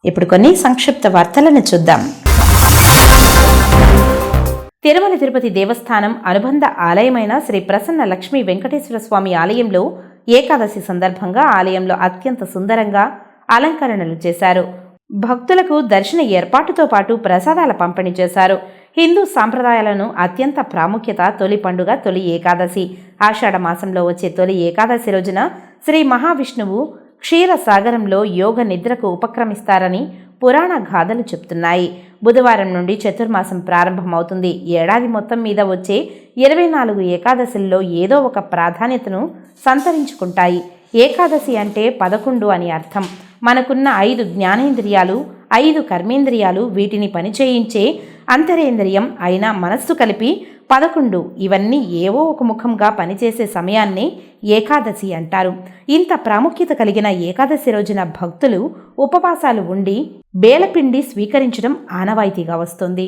ఇప్పుడు కొన్ని సంక్షిప్త వార్తలను చూద్దాం. తిరుమల తిరుపతి దేవస్థానం అనుబంధ ఆలయమైన శ్రీ ప్రసన్న లక్ష్మీ వెంకటేశ్వర స్వామి ఆలయంలో ఏకాదశి సందర్భంగా ఆలయంలో అత్యంత సుందరంగా అలంకరణలు చేశారు. భక్తులకు దర్శన ఏర్పాటుతో పాటు ప్రసాదాల పంపిణీ చేశారు. హిందూ సాంప్రదాయాలను అత్యంత ప్రాముఖ్యత తొలి పండుగ తొలి ఏకాదశి. ఆషాఢ మాసంలో వచ్చే తొలి ఏకాదశి రోజున శ్రీ మహావిష్ణువు క్షీరసాగరంలో యోగ నిద్రకు ఉపక్రమిస్తారని పురాణ గాథలు చెప్తున్నాయి. బుధవారం నుండి చతుర్మాసం ప్రారంభమవుతుంది. ఏడాది మొత్తం మీద వచ్చే 24 ఏకాదశుల్లో ఏదో ఒక ప్రాధాన్యతను సంతరించుకుంటాయి. ఏకాదశి అంటే 11 అని అర్థం. మనకున్న 5 జ్ఞానేంద్రియాలు, 5 కర్మేంద్రియాలు, వీటిని పనిచేయించే అంతరేంద్రియం అయిన మనస్సు కలిపి 11. ఇవన్నీ ఏవో ఒక ముఖంగా పనిచేసే సమయాన్నే ఏకాదశి అంటారు. ఇంత ప్రాముఖ్యత కలిగిన ఏకాదశి రోజున భక్తులు ఉపవాసాలు ఉండి బేలపిండి స్వీకరించడం ఆనవాయితీగా వస్తుంది.